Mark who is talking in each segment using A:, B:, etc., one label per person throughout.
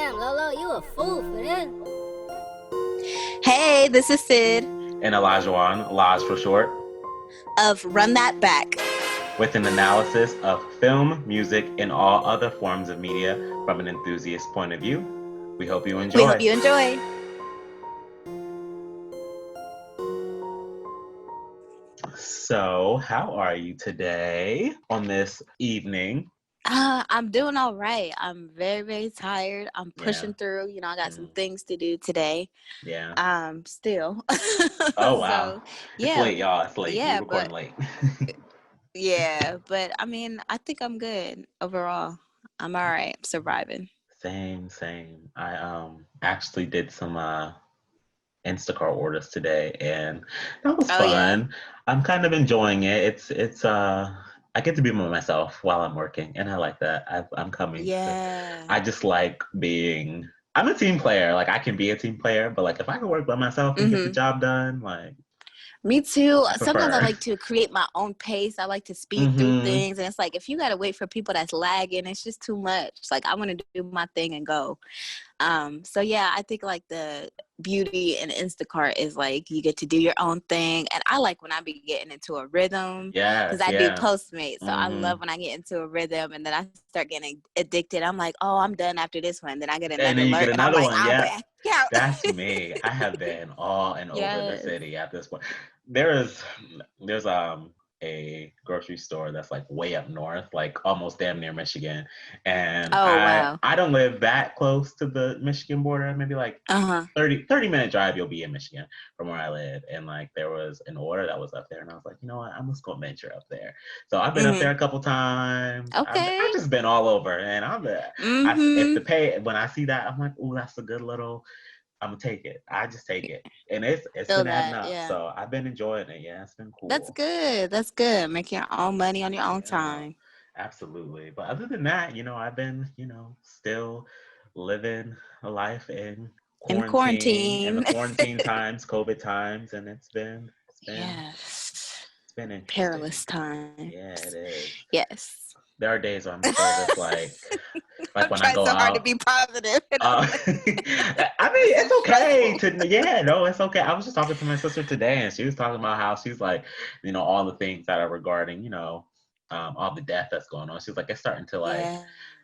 A: Damn, Lolo, you a fool for this.
B: Hey, this is Sid
C: And Elijah Laz for short,
B: of Run That Back.
C: with an analysis of film, music, and all other forms of media from an enthusiast point of view. We hope you enjoy.
B: We hope you enjoy.
C: So, how are you today on this evening?
B: I'm doing all right. I'm very, very tired. I'm pushing through. I got some things to do today.
C: Yeah.
B: Still.
C: Oh, wow.
B: So,
C: It's late, y'all. It's late.
B: Yeah,
C: We're recording late.
B: but I mean, I think I'm good overall. I'm all right. I'm surviving.
C: Same. I actually did some Instacart orders today, and that was fun.
B: Yeah.
C: I'm kind of enjoying it. It's I get to be by myself while I'm working, and I like that. I'm coming.
B: Yeah.
C: I just like being. I'm a team player. Like I can be a team player, but like if I can work by myself and get the job done, like.
B: Me too.
C: I
B: Sometimes I
C: prefer.
B: like to create my own pace. I like to speed through things. And it's like, if you got to wait for people that's lagging, it's just too much. It's like, I want to do my thing and go. So yeah, I think like the beauty in Instacart is like, you get to do your own thing. And I like when I be getting into a rhythm.
C: Yes,
B: Because I do Postmates. So I
C: Mhm.
B: love when I get into a rhythm and then I start getting addicted. I'm like, oh, I'm done after this one. Then I get
C: And
B: another
C: then you
B: alert
C: get
B: and I'm
C: another
B: like,
C: one.
B: I'm
C: Yeah.
B: back. Yeah.
C: That's me. I have been all and over the
B: Yes.
C: city at this point. There's a grocery store that's like way up north, like almost damn near Michigan. And
B: Oh, wow.
C: I don't live that close to the Michigan border, maybe like 30-minute drive you'll be in Michigan from where I live. And like there was an order that was up there and I was like, you know what, I'm just gonna venture up there. So I've been up there a couple times.
B: Okay.
C: I've just been all over, and if the pay, when I see that, I'm like, oh, that's a good little. I'm gonna take it. I just take it, and it's been adding up.
B: Yeah.
C: So I've been enjoying it. Yeah, it's been cool.
B: That's good. Make your own money on your own time.
C: Absolutely. But other than that, I've been, still living a life in quarantine and the quarantine times, COVID times, and it's been interesting.
B: Perilous times.
C: Yeah, it is.
B: Yes.
C: There are days where I'm still just like when I go
B: so
C: out.
B: hard to be positive.
C: I mean, it's okay it's okay. I was just talking to my sister today, and she was talking about how she's like, all the things that are regarding, all the death that's going on. She's like, it's starting to like,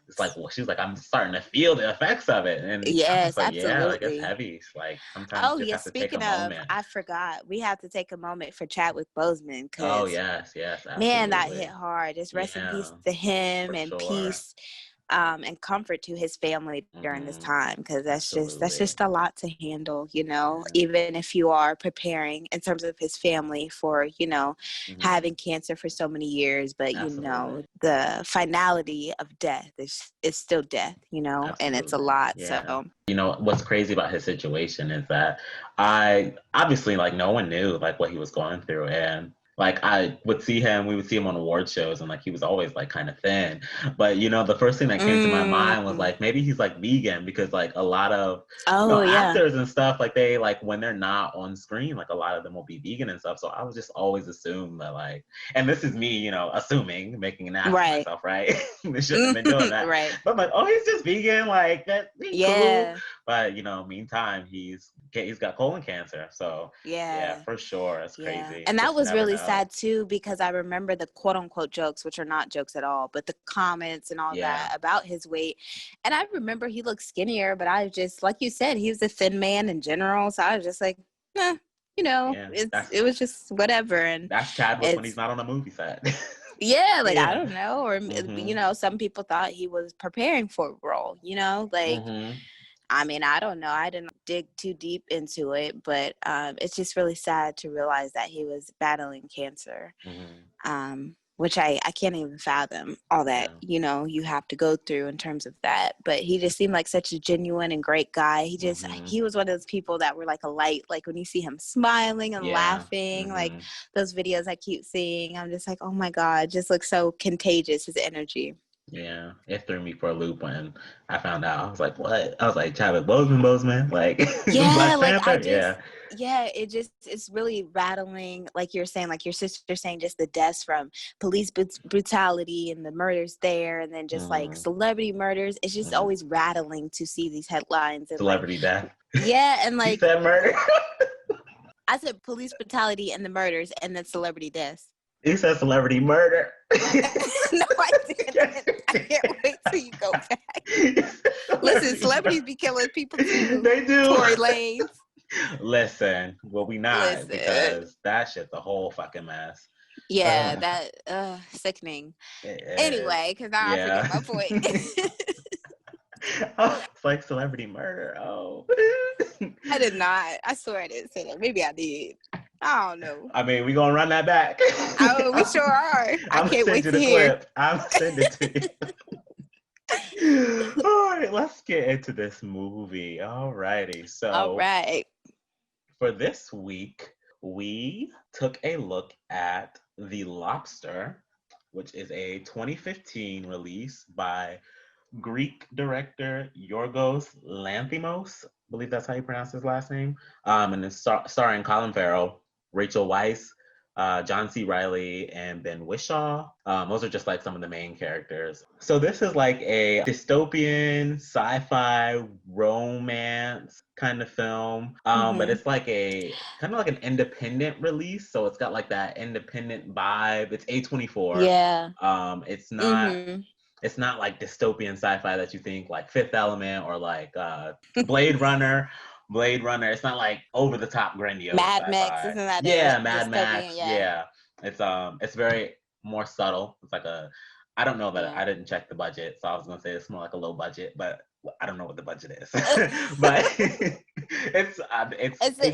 C: it's like, well, she's like, I'm starting to feel the effects of it, and
B: yes,
C: like,
B: absolutely.
C: yeah, like it's heavy. It's like sometimes you just have to take a moment.
B: I forgot, we have to take a moment for Chadwick Boseman.
C: Oh yes, absolutely.
B: Man, that hit hard. Just rest in peace to him, and peace and comfort to his family during this time, because that's just a lot to handle, even if you are preparing in terms of his family for having cancer for so many years, but the finality of death is still death, and it's a lot. So
C: what's crazy about his situation is that I obviously, like, no one knew like what he was going through, and like we would see him on award shows, and like he was always like kind of thin. But the first thing that came to my mind was like, maybe he's like vegan, because like a lot of actors and stuff, like they, like when they're not on screen, like a lot of them will be vegan and stuff. So I was just always assumed that, like, and this is me, assuming, making an ass of myself, right? I shouldn't have been doing that.
B: Right.
C: But I'm like, oh, he's just vegan, like that. Cool. But meantime, he's got colon cancer. So yeah, for sure, it's crazy.
B: And that was really sad too, because I remember the quote unquote jokes, which are not jokes at all, but the comments and all that about his weight. And I remember he looked skinnier, but I just, like you said, he was a thin man in general. So I was just like, it was just whatever. And
C: that's Chadwick when he's not on a movie set.
B: I don't know. Or, some people thought he was preparing for a role, I mean, I don't know. I didn't dig too deep into it, but it's just really sad to realize that he was battling cancer, which I can't even fathom all that, you have to go through in terms of that. But he just seemed like such a genuine and great guy. He was one of those people that were like a light. Like when you see him smiling and laughing, like those videos I keep seeing, I'm just like, oh my God, just looks so contagious, his energy.
C: Yeah, it threw me for a loop when I found out. I was like, "What?" I was like, "Chadwick Boseman, like
B: Yeah,
C: Black
B: like
C: Panther." Yeah.
B: it's really rattling, like you're saying, like your sister saying, just the deaths from police brutality and the murders there, and then just like
C: Mm,
B: celebrity murders. It's just
C: mm.
B: always rattling to see these headlines and like,
C: Celebrity death.
B: yeah, and
C: She
B: like
C: said murder.
B: I said police brutality and the murders and then celebrity deaths.
C: He said celebrity murder.
B: No, I didn't. I can't wait till you go back. Listen, celebrities be killing people too.
C: They do.
B: Tory Lanez.
C: Listen, well, we not
B: Listen.
C: because that shit's a whole fucking mess.
B: Yeah, that sickening.
C: It is.
B: Anyway, because now I forget
C: Yeah.
B: my point.
C: Oh, it's like celebrity murder. Oh.
B: I did not. I swear I didn't say that. Maybe I did. I don't know.
C: I mean, we're gonna run that back.
B: Oh, we sure are. I
C: I'm gonna
B: can't
C: send
B: wait
C: you
B: to
C: the
B: hear.
C: clip. I'm gonna send it to you. All right, let's get into this movie. All righty.
B: All
C: So
B: right.
C: for this week, we took a look at The Lobster, which is a 2015 release by Greek director Yorgos Lanthimos. I believe that's how you pronounce his last name. And it's starring Colin Farrell, Rachel Weisz, John C. Reilly, and Ben Whishaw. Those are just like some of the main characters. So this is like a dystopian sci-fi romance kind of film, but it's like a kind of like an independent release. So it's got like that independent vibe. It's A24.
B: Yeah.
C: It's not. It's not like dystopian sci-fi that you think like Fifth Element or like Blade Runner. Blade Runner. It's not like over the top grandiose
B: Mad
C: sci-fi.
B: Max, isn't that
C: Yeah,
B: a
C: Mad Max.
B: dystopian?
C: Yeah. It's very more subtle. It's like I don't know that
B: Yeah.
C: I didn't check the budget, so I was gonna say it's more like a low budget, but I don't know what the budget is. But it's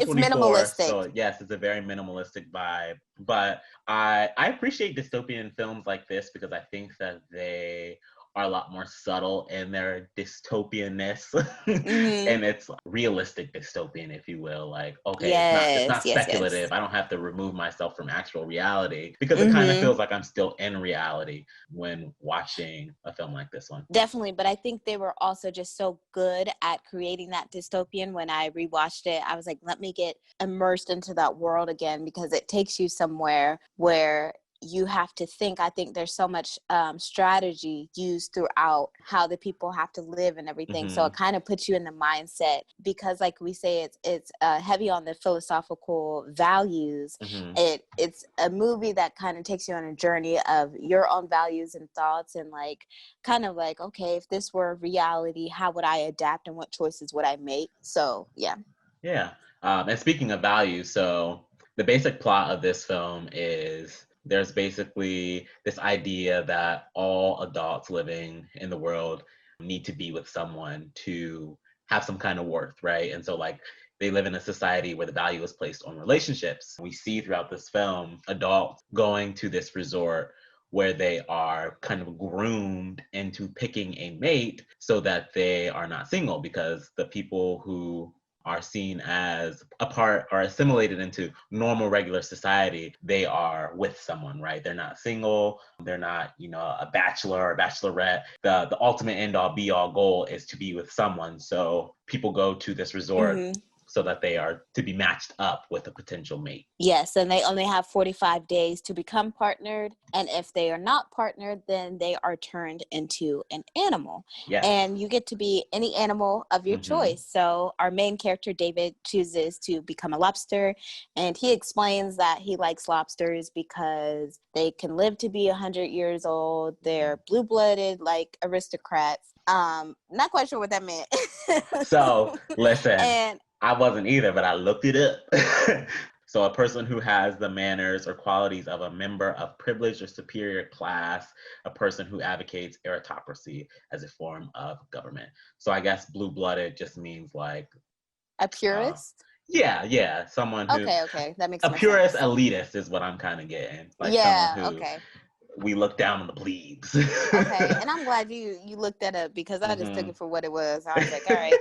B: minimalistic.
C: so yes, it's a very minimalistic vibe. But I appreciate dystopian films like this because I think that they are a lot more subtle in their dystopianness and it's realistic dystopian, if you will. Like, okay, it's not speculative.
B: Yes.
C: I don't have to remove myself from actual reality because it kind of feels like I'm still in reality when watching a film like this one.
B: Definitely, but I think they were also just so good at creating that dystopian. When I rewatched it, I was like, let me get immersed into that world again, because it takes you somewhere where you have to think. I think there's so much strategy used throughout how the people have to live and everything. So it kind of puts you in the mindset, because like we say, it's heavy on the philosophical values. It's a movie that kind of takes you on a journey of your own values and thoughts, and like kind of like, okay, if this were reality, how would I adapt and what choices would I make? So yeah.
C: And speaking of values, so the basic plot of this film is there's basically this idea that all adults living in the world need to be with someone to have some kind of worth, right? And so like they live in a society where the value is placed on relationships. We see throughout this film adults going to this resort where they are kind of groomed into picking a mate so that they are not single, because the people who are seen as a part or assimilated into normal regular society, they are with someone, right? They're not single, they're not, a bachelor or bachelorette. The ultimate end all be all goal is to be with someone. So people go to this resort so that they are to be matched up with a potential mate.
B: Yes, and they only have 45 days to become partnered. And if they are not partnered, then they are turned into an animal.
C: Yes.
B: And you get to be any animal of your choice. So our main character, David, chooses to become a lobster. And he explains that he likes lobsters because they can live to be 100 years old. They're blue-blooded, like aristocrats. Not quite sure what that meant.
C: So, listen. I wasn't either, but I looked it up. So a person who has the manners or qualities of a member of privileged or superior class, a person who advocates aristocracy as a form of government. So I guess blue-blooded just means like
B: a purist?
C: Yeah. Someone who
B: Okay. That makes
C: a purist sense. Elitist is what I'm kind of getting. Like someone who we look down on the plebes.
B: Okay, and I'm glad you looked that up, because I just took it for what it was. I was like, all right.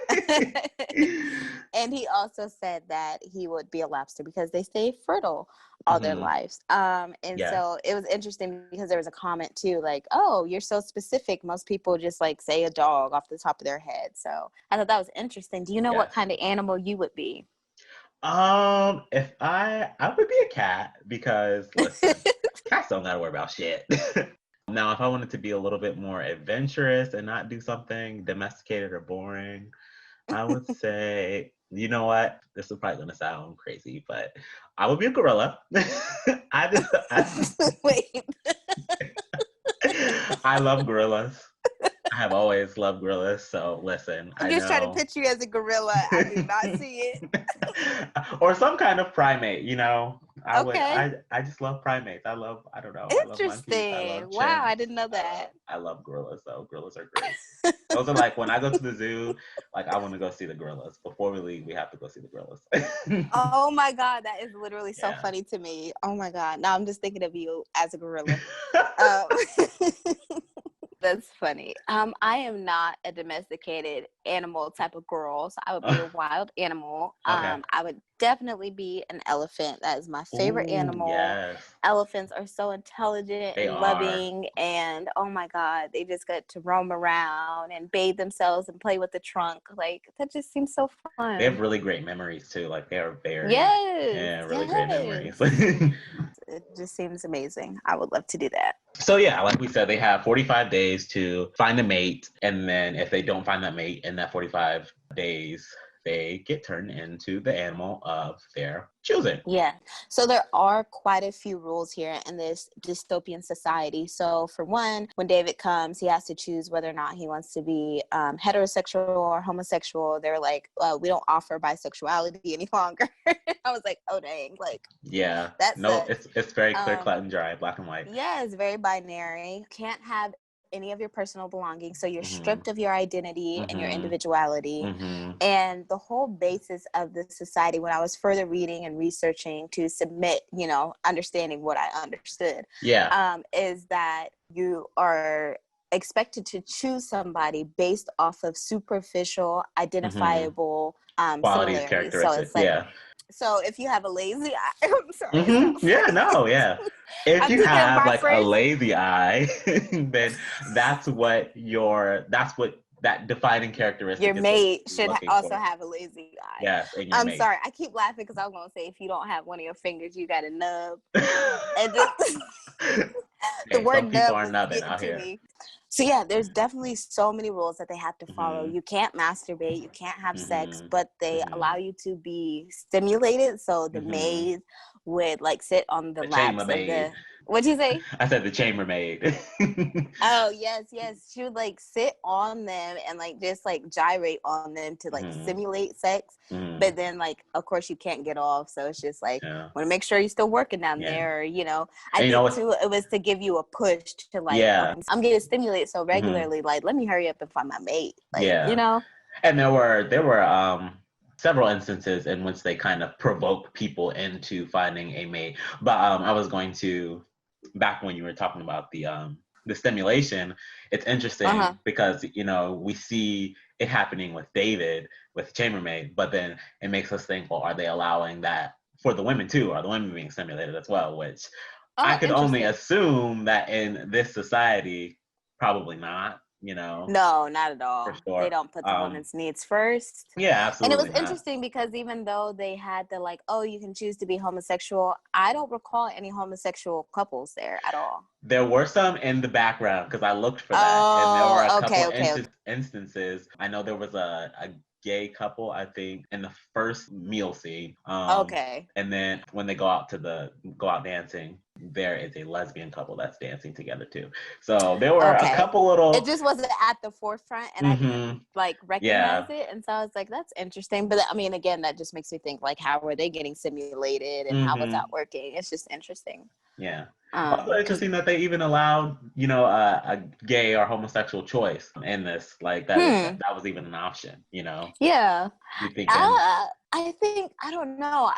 B: And he also said that he would be a lobster because they stay fertile all their lives. And so it was interesting because there was a comment too, like, oh, you're so specific. Most people just like say a dog off the top of their head. So I thought that was interesting. Do you know what kind of animal you would be?
C: If I would be a cat because listen, cats don't gotta worry about shit. Now, if I wanted to be a little bit more adventurous and not do something domesticated or boring, I would say, you know what? This is probably gonna sound crazy, but I would be a gorilla.
B: Wait.
C: I love gorillas. I have always loved gorillas, so listen.
B: I'm just trying to picture you as a gorilla. I do not see it.
C: Or some kind of primate, you know.
B: Okay.
C: I just love primates. I love monkeys. I love
B: Interesting. Wow, I didn't know that.
C: I love gorillas though. Gorillas are great. Those are like when I go to the zoo, like I want to go see the gorillas. Before we leave, we have to go see the gorillas.
B: Oh my God, that is literally so funny to me. Oh my God. Now I'm just thinking of you as a gorilla. That's funny. I am not a domesticated animal type of girl, so I would be a wild animal.
C: Okay.
B: I would definitely be an elephant. That is my favorite animal.
C: Yes.
B: Elephants are so intelligent and loving, and oh my God, they just get to roam around and bathe themselves and play with the trunk. Like that just seems so fun.
C: They have really great memories too. Like they are very really great memories.
B: It just seems amazing. I would love to do that.
C: So yeah, like we said, they have 45 days to find a mate. And then if they don't find that mate in that 45 days, they get turned into the animal of their choosing.
B: Yeah. So there are quite a few rules here in this dystopian society. So for one, when David comes, he has to choose whether or not he wants to be heterosexual or homosexual. They're like, we don't offer bisexuality any longer. I was like, oh dang, like
C: it's very clear, cut and dry, black and white.
B: Yeah, it's very binary. Can't have any of your personal belongings, so you're stripped of your identity and your individuality. And the whole basis of the society, when I was further reading and researching to submit, understanding what I understood, is that you are expected to choose somebody based off of superficial, identifiable
C: qualities,
B: similarities.
C: characteristics.
B: So it's like, so if you have a lazy eye, I'm sorry.
C: If you have like a lazy eye, then that's what that defining characteristic.
B: Your mate should also have a lazy eye.
C: Yes,
B: I'm sorry. I keep laughing because I was gonna say if you don't have one of your fingers, you got a nub. And just, the word nub was getting to me. So yeah, there's definitely so many rules that they have to follow. You can't masturbate, you can't have sex, but they allow you to be stimulated. So the maid would like sit on the laps of the. What'd you say?
C: I said the chambermaid.
B: Oh yes. She would like sit on them and like just like gyrate on them to like simulate sex. But then like of course you can't get off, so it's just like want to make sure you're still working down there. Or, I think too it was to give you a push to like I'm getting stimulated so regularly. Like let me hurry up and find my mate. Like
C: And there were several instances in which they kind of provoke people into finding a mate. But I was going to. Back when you were talking about the stimulation, it's interesting because we see it happening with David with chambermaid, but then it makes us think, well, are they allowing that for the women too? Are the women being stimulated as well? Which I could only assume that in this society, probably not. No,
B: not at all.
C: For sure.
B: They don't put the woman's needs first.
C: Yeah, absolutely.
B: And it was interesting because even though they had the like, oh, you can choose to be homosexual, I don't recall any homosexual couples there at all.
C: There were some in the background because I looked for that, and there were a couple instances. I know there was a gay couple, I think, in the first meal scene. And then when they go out dancing, there is a lesbian couple that's dancing together too. So there were a couple little.
B: It just wasn't at the forefront, and I didn't like recognize it, and so I was like, "That's interesting." But I mean, again, that just makes me think like, how were they getting simulated, and how was that working? It's just interesting.
C: Yeah. Also interesting that they even allowed, a gay or homosexual choice in this. Like that was even an option,
B: Yeah. I think, I don't know.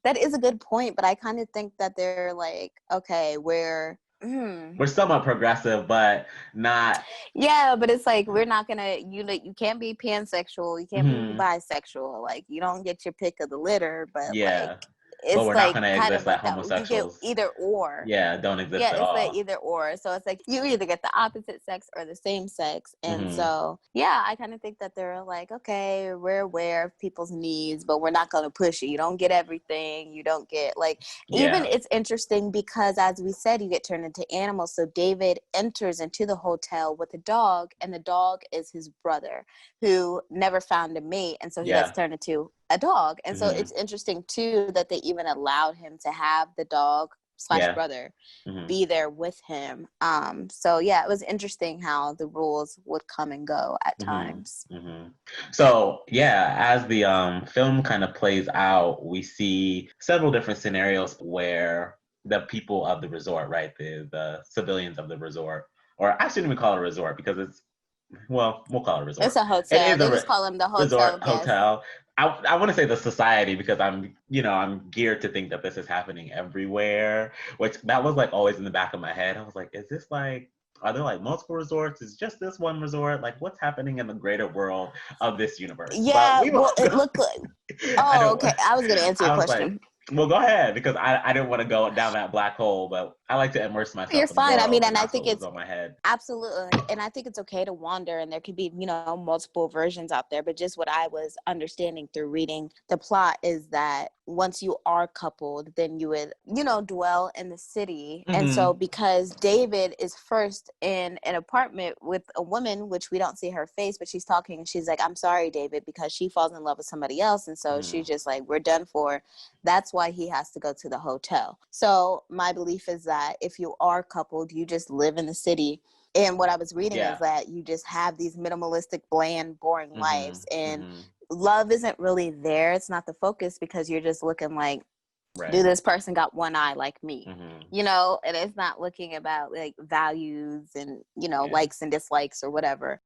B: That is a good point, but I kind of think that they're like, okay, we're
C: We're somewhat progressive, but not.
B: Yeah, but it's like we're not gonna. You can't be pansexual. You can't be bisexual. Like you don't get your pick of the litter. But like
C: Yeah, but
B: it's
C: we're not
B: like
C: going to
B: kind of
C: exist like
B: like that. You get
C: homosexuals.
B: either or.
C: Yeah, don't exist
B: Yeah,
C: at
B: it's like
C: all.
B: either or. So it's like you either get the opposite sex or the same sex. And so, yeah, I kind of think that they're like, okay, we're aware of people's needs, but we're not going to push it. You don't get everything. You don't get like, even it's interesting because as we said, you get turned into animals. So David enters into the hotel with a dog, and the dog is his brother who never found a mate. And so he gets turned into a dog. And so it's interesting too that they even allowed him to have the dog / brother be there with him. So yeah, it was interesting how the rules would come and go at times.
C: So yeah, as the film kind of plays out, we see several different scenarios where the people of the resort, right, the civilians of the resort, or I shouldn't even call it a resort because we'll call it a resort.
B: It's a
C: It
B: hotel.
C: is
B: They
C: a
B: just call them the hotel
C: resort
B: guests.
C: hotel. I want to say the society because I'm geared to think that this is happening everywhere, which that was like always in the back of my head. I was like, is this like, are there like multiple resorts? Is just this one resort? Like what's happening in the greater world of this universe? But
B: Yeah,
C: we
B: well,
C: won't
B: it
C: go.
B: looked like.
C: I
B: Oh,
C: don't.
B: okay. I was going to answer your
C: I was like,
B: question.
C: well, go ahead because I didn't want to go down that black hole, but I like to immerse
B: You're
C: myself in the
B: fine. I mean,
C: world, and
B: and I
C: that's
B: think
C: what was
B: it's
C: on my head.
B: absolutely, and I think it's okay to wander, and there could be, multiple versions out there. But just what I was understanding through reading the plot is that once you are coupled, then you would, dwell in the city. And so because David is first in an apartment with a woman, which we don't see her face, but she's talking and she's like, I'm sorry, David, because she falls in love with somebody else. And so she's just like, we're done for. That's why he has to go to the hotel. So my belief is that if you are coupled, you just live in the city. And what I was reading is that you just have these minimalistic, bland, boring lives. And love isn't really there. It's not the focus because you're just looking like, do this person got one eye like me? And it's not looking about like values and, likes and dislikes or whatever.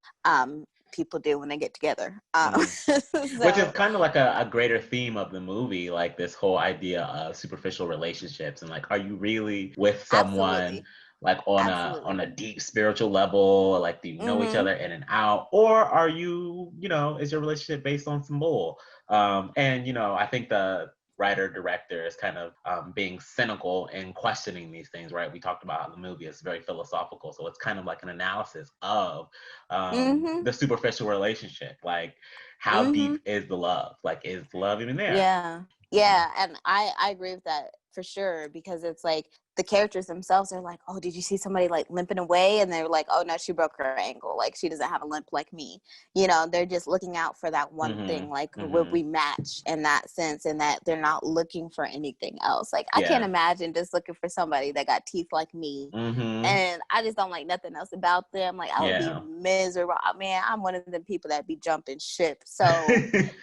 B: People do when they get together.
C: Which is kind of like a greater theme of the movie, like this whole idea of superficial relationships and like, are you really with someone like on a deep spiritual level? Like, do you know each other in and out, or are you, is your relationship based on some bull? And I think the writer director is kind of being cynical and questioning these things, right? We talked about how the movie is very philosophical, so it's kind of like an analysis of the superficial relationship, like how deep is the love, like is love even there?
B: Yeah, and I agree with that for sure, because it's like the characters themselves are like, oh, did you see somebody like limping away? And they're like, oh no, she broke her ankle, like she doesn't have a limp like me. They're just looking out for that one thing, like would we match in that sense, and that they're not looking for anything else. Like I can't imagine just looking for somebody that got teeth like me, and I just don't like nothing else about them. Like I would be miserable. Man, I'm one of the people that be jumping ship. So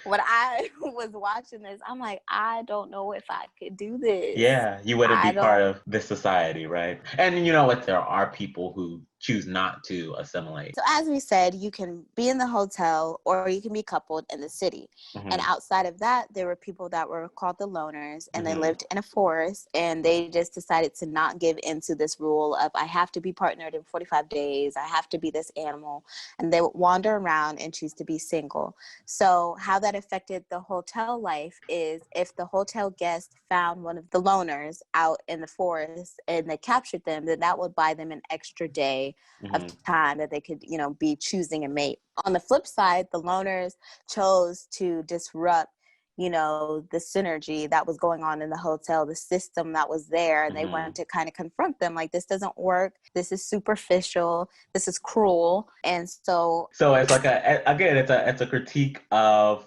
B: when I was watching this, I'm like, I don't know if I could do this.
C: Yeah, you wouldn't be part of this society, right? And you know what? There are people who choose not to assimilate.
B: So as we said, you can be in the hotel or you can be coupled in the city. And outside of that, there were people that were called the loners, and they lived in a forest, and they just decided to not give into this rule of I have to be partnered in 45 days, I have to be this animal, and they would wander around and choose to be single. So how that affected the hotel life is if the hotel guest found one of the loners out in the forest and they captured them, then that would buy them an extra day of time that they could, be choosing a mate. On the flip side, the loners chose to disrupt, the synergy that was going on in the hotel, the system that was there, and they wanted to kind of confront them like, this doesn't work, this is superficial, this is cruel. And so
C: it's like it's a critique of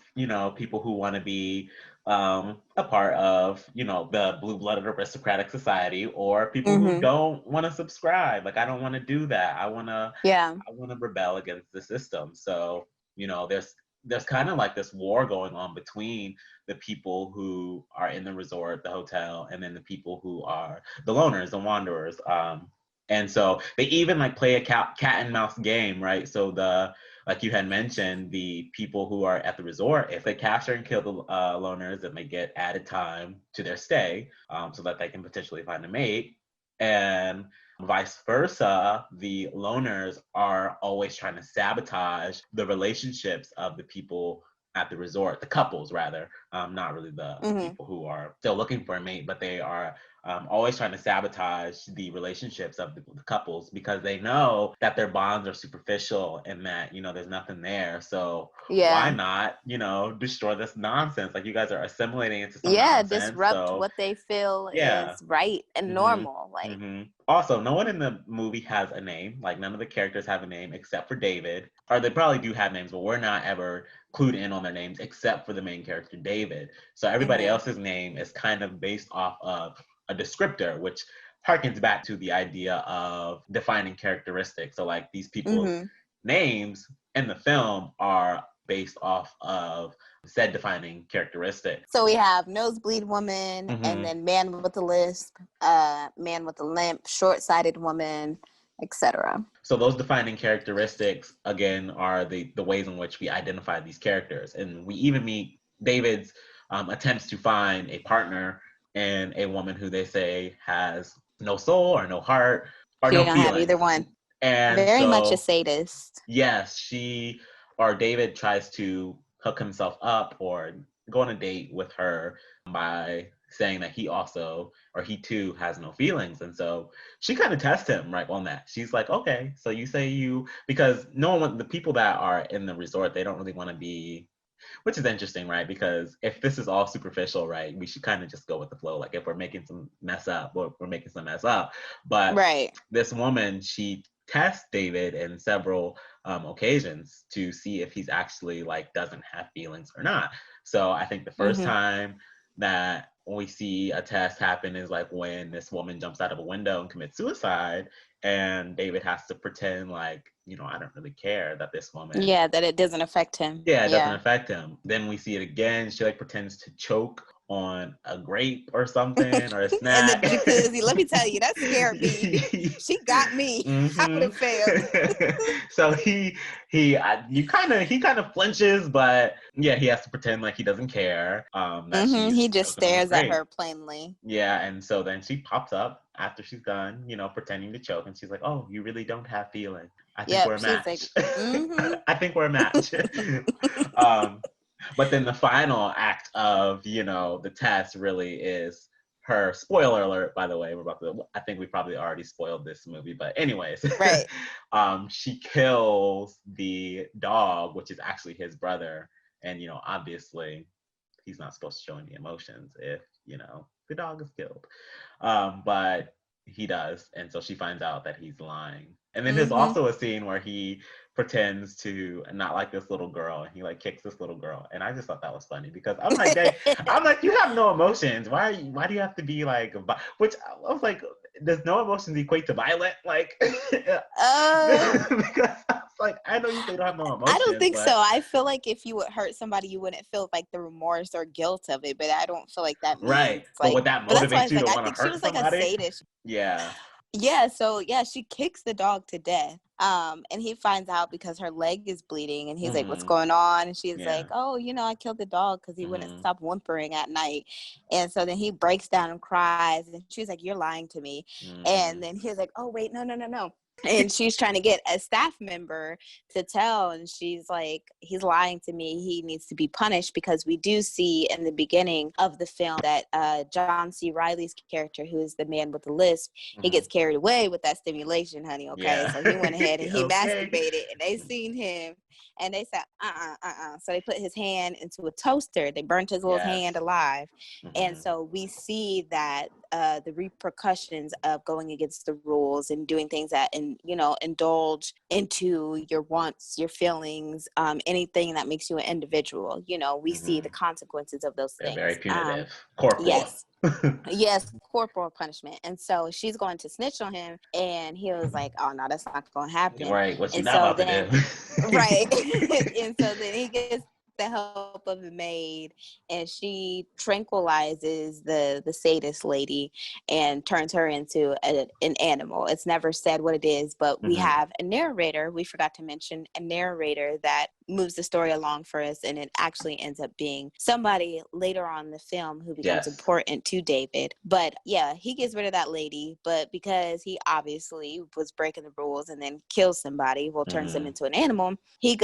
C: people who want to be a part of the blue-blooded aristocratic society, or people who don't want to subscribe. Like, I don't want to do that. I want to rebel against the system. So there's kind of like this war going on between the people who are in the resort, the hotel, and then the people who are the loners, the wanderers. And so they even like play a cat and mouse game, right? So like you had mentioned, the people who are at the resort, if they capture and kill the loners, then they get added time to their stay, so that they can potentially find a mate. And Vice versa, the loners are always trying to sabotage the relationships of the people at the resort, the couples rather, not really the people who are still looking for a mate, but they are always trying to sabotage the relationships of the couples because they know that their bonds are superficial and that, you know, there's nothing there. So why not, you know, destroy this nonsense? Like, you guys are assimilating into some nonsense.
B: Disrupt
C: So
B: what they feel is right and normal. Like,
C: also, no one in the movie has a name. Like, none of the characters have a name except for David. Or they probably do have names, but we're not ever clued in on their names except for the main character, David. So everybody else's name is kind of based off of a descriptor, which harkens back to the idea of defining characteristics. So, like, these people's names in the film are based off of said defining characteristics.
B: So we have nosebleed woman, and then man with a lisp, man with a limp, short-sighted woman, etc.
C: So those defining characteristics, again, are the ways in which we identify these characters. And we even meet David's attempts to find a partner in a woman who they say has no soul or no heart or no feelings. Have
B: either one.
C: And
B: very much a sadist.
C: Yes, David tries to hook himself up or go on a date with her by saying that he too has no feelings. And so she kind of tests him right on that. She's like, okay, so you say because the people that are in the resort, they don't really want to be, which is interesting, right? Because if this is all superficial, right, we should kind of just go with the flow. Like, if we're making some mess up, we're making some mess up. But this woman, she tests David in several occasions to see if he's actually, like, doesn't have feelings or not. So I think the first time that we see a test happen is like when this woman jumps out of a window and commits suicide, and David has to pretend like, you know, I don't really care that this woman.
B: Yeah, that it doesn't affect him.
C: Yeah, it doesn't affect him. Then we see it again. She, like, pretends to choke on a grape or something or a snack.
B: In the jacuzzi. Let me tell you, that scared me. She got me. I would have failed.
C: So he kind of flinches, but yeah, he has to pretend like he doesn't care.
B: He just stares at her plainly.
C: Yeah, and so then she pops up after she's done, you know, pretending to choke, and she's like, "Oh, you really don't have feelings. I think we're a match." Like, I think we're a match. But then the final act of, you know, the test really is her, spoiler alert, by the way, I think we probably already spoiled this movie, but anyways, she kills the dog, which is actually his brother. And, you know, obviously he's not supposed to show any emotions if, you know, the dog is killed. But he does. And so she finds out that he's lying. And then there's also a scene where he pretends to not like this little girl, and he, like, kicks this little girl. And I just thought that was funny because I'm like, you have no emotions. Why do you have to be like, which I was like, does no emotions equate to violent? Like, because I was like, I know you say you don't have no emotions.
B: I don't think so. I feel like if you would hurt somebody, you wouldn't feel like the remorse or guilt of it, but I don't feel like that means,
C: right.
B: Like,
C: but would that motivate you to want to hurt somebody?
B: She was like a sadist.
C: Yeah.
B: Yeah, so yeah, she kicks the dog to death. And he finds out because her leg is bleeding, and he's like, "What's going on?" And she's like, "Oh, you know, I killed the dog because he wouldn't stop whimpering at night." And so then he breaks down and cries, and she's like, "You're lying to me." And then he's like, "Oh, wait, no. And she's trying to get a staff member to tell, and she's like, he's lying to me. He needs to be punished, because we do see in the beginning of the film that John C. Reilly's character, who is the man with the lisp, he gets carried away with that stimulation, honey, okay? Yeah. So he went ahead and he masturbated, and they seen him, and they said, So they put his hand into a toaster. They burnt his little hand alive. And so we see that the repercussions of going against the rules and doing things that, indulge into your wants, your feelings, anything that makes you an individual. You know, we see the consequences of those things.
C: Very punitive. Corporal.
B: Yes. Yes, corporal punishment. And so she's going to snitch on him, and he was like, "Oh no, that's not going to happen."
C: Right. What you not about to do?
B: Right. And so then he gets the help of the maid, and she tranquilizes the sadist lady and turns her into an animal. It's never said what it is, but we have a narrator. We forgot to mention a narrator that moves the story along for us, and it actually ends up being somebody later on in the film who becomes important to David. But yeah, he gets rid of that lady, but because he obviously was breaking the rules and then kills somebody, turns them into an animal, he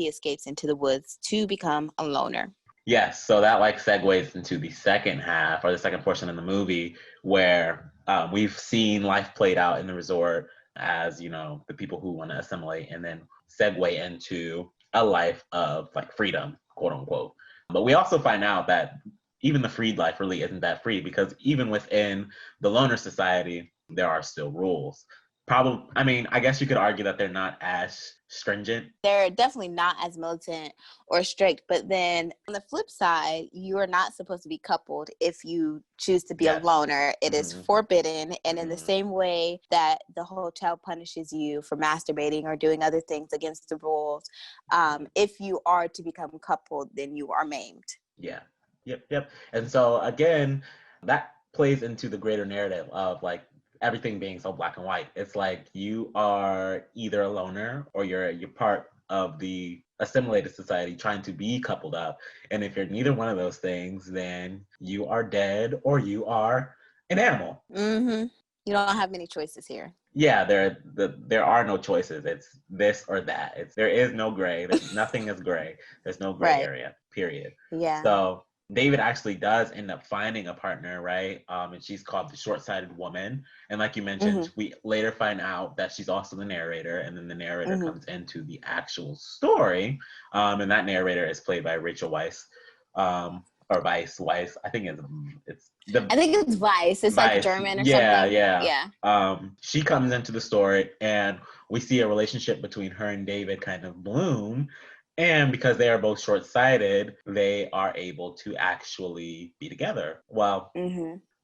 B: escapes into the woods to become a loner.
C: Yes, so that like segues into the second half or the second portion of the movie where we've seen life played out in the resort as, you know, the people who want to assimilate, and then segue into a life of like freedom, quote unquote. But we also find out that even the freed life really isn't that free, because even within the loner society, there are still rules. I mean, I guess you could argue that they're not as stringent.
B: They're definitely not as militant or strict, but then on the flip side, you are not supposed to be coupled if you choose to be a loner. It is forbidden, and in the same way that the hotel punishes you for masturbating or doing other things against the rules, if you are to become coupled, then you are maimed.
C: Yeah. Yep. And so again, that plays into the greater narrative of like everything being so black and white. It's like you are either a loner or you're part of the assimilated society trying to be coupled up. And if you're neither one of those things, then you are dead or you are an animal.
B: Mm-hmm. You don't have many choices here.
C: Yeah, there are no choices. It's this or that. There is no gray. Nothing is gray. There's no gray area, period.
B: Yeah.
C: So David actually does end up finding a partner, right? And she's called the short-sighted woman. And like you mentioned, we later find out that she's also the narrator, and then the narrator comes into the actual story. And that narrator is played by Rachel Weisz, or Weisz. I think it's
B: Weisz. It's like German or something.
C: Yeah. She comes into the story, and we see a relationship between her and David kind of bloom. And because they are both short-sighted, they are able to actually be together. Well,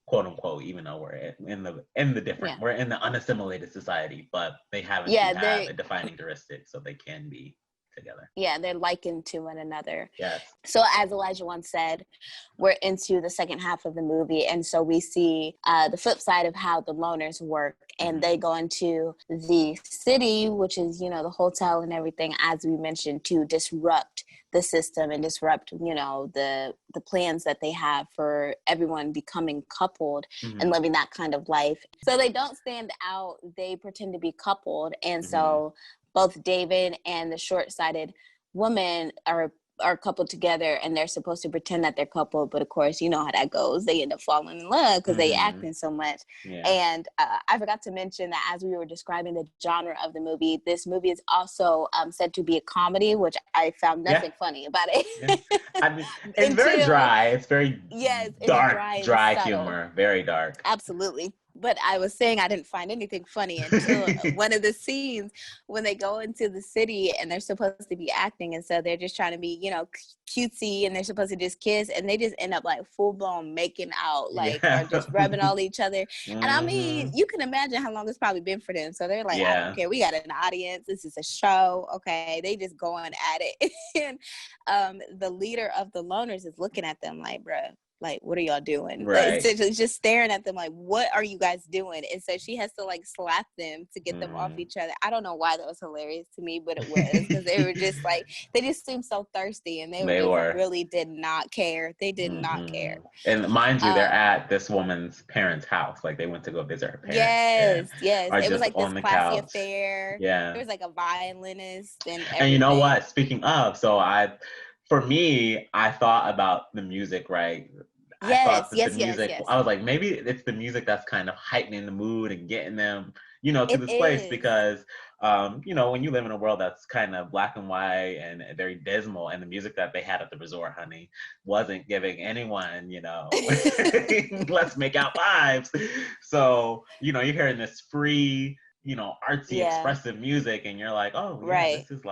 C: quote unquote, even though we're in the different, we're in the unassimilated society, but they haven't have a defining characteristic, so they can be together.
B: Yeah, they're likened to one another.
C: Yes.
B: So as Elijah once said, we're into the second half of the movie, and so we see the flip side of how the loners work, and they go into the city, which is, you know, the hotel and everything, as we mentioned, to disrupt the system and disrupt, you know, the plans that they have for everyone becoming coupled and living that kind of life. So they don't stand out, they pretend to be coupled, and so both David and the short-sighted woman are coupled together, and they're supposed to pretend that they're coupled, but of course, you know how that goes. They end up falling in love because they acting so much. Yeah. And I forgot to mention that as we were describing the genre of the movie, this movie is also said to be a comedy, which I found nothing funny about it.
C: Yeah. I mean, it's very dry. It's very dark, dry humor. Very dark.
B: Absolutely. But I was saying I didn't find anything funny until one of the scenes when they go into the city and they're supposed to be acting, and so they're just trying to be, you know, cutesy, and they're supposed to just kiss, and they just end up like full blown making out, like or just rubbing all each other. And I mean, you can imagine how long it's probably been for them. So they're like, I don't care, we got an audience. This is a show. Okay, they just going at it. And the leader of the loners is looking at them like, bruh, like, what are y'all doing?
C: Right.
B: Like, so just staring at them like, what are you guys doing? And so she has to like slap them to get them off each other. I don't know why that was hilarious to me, but it was, because they were just like, they just seemed so thirsty, and they really did not care. They did not care.
C: And mind you, they're at this woman's parents' house. Like, they went to go visit her parents.
B: Yes. It was like this classy affair.
C: Yeah.
B: There was like a violinist and everything.
C: And you know what? Speaking of, for me, I thought about the music, right?
B: Yes.
C: I was like, maybe it's the music that's kind of heightening the mood and getting them, you know, to this place, because, you know, when you live in a world that's kind of black and white and very dismal, and the music that they had at the resort, honey, wasn't giving anyone, you know, let's make out vibes. So, you know, you're hearing this free, you know, artsy, expressive music, and you're like, oh, yeah, this is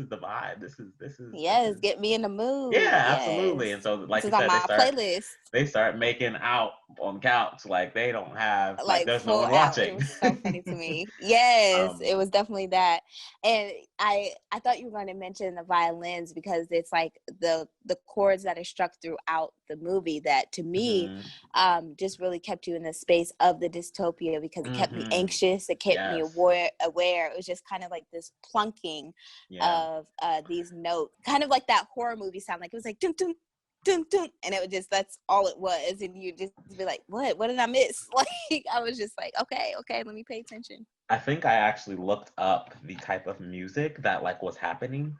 C: the vibe. This is
B: get me in the mood.
C: Yeah, absolutely. And so, like you said, they start making out on the couch, like they don't have, like there's no one watching.
B: It was so funny to me. Yes, it was definitely that. And I thought you were going to mention the violins, because it's like the chords that are struck throughout the movie that to me
C: Mm-hmm.
B: just really kept you in the space of the dystopia, because it kept me
C: Mm-hmm.
B: anxious, it kept me
C: Yes.
B: aware. It was just kind of like this plunking of these notes, kind of like that horror movie sound. Like it was like dun dun dun dun, and it was just, that's all it was, and you just be like, what did I miss? Like I was just like, okay, let me pay attention.
C: I think I actually looked up the type of music that like was happening,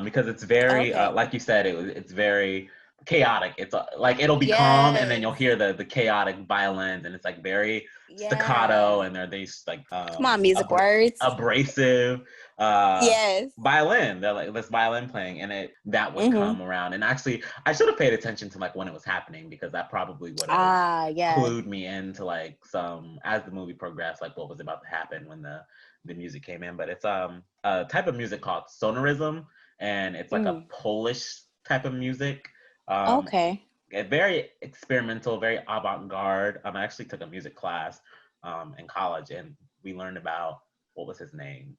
C: because it's very,
B: Okay.
C: like you said, it's very chaotic. It's like it'll be calm, and then
B: Yes.
C: you'll hear the chaotic violins, and it's like very staccato,
B: Yeah.
C: and there are these like
B: Come on, music words.
C: abrasive uh
B: Yes.
C: violin. They're like this violin playing, and that would
B: Mm-hmm.
C: come around. And actually, I should have paid attention to like when it was happening, because that probably would have
B: Ah, yeah.
C: clued me into like some, as the movie progressed, like what was about to happen when the music came in. But it's a type of music called sonorism, and it's like a Polish type of music. um
B: Okay.
C: Very experimental, very avant-garde. I actually took a music class in college, and we learned about, what was his name,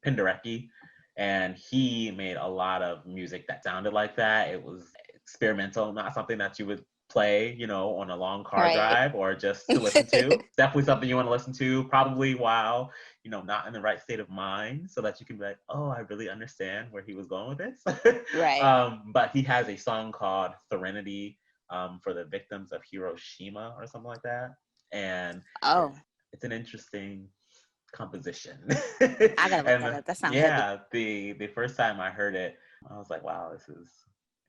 C: Penderecki, and he made a lot of music that sounded like that. It was experimental, not something that you would play, on a long car
B: Right.
C: drive or just to listen to. Definitely something you want to listen to, probably while, not in the right state of mind, so that you can be like, oh, I really understand where he was going with this.
B: Right.
C: But he has a song called Serenity, for the victims of Hiroshima or something like that. And
B: Oh,
C: it's an interesting composition.
B: I gotta look that
C: And
B: up. That sounds heavy.
C: yeah, the first time I heard it, I was like, wow, this is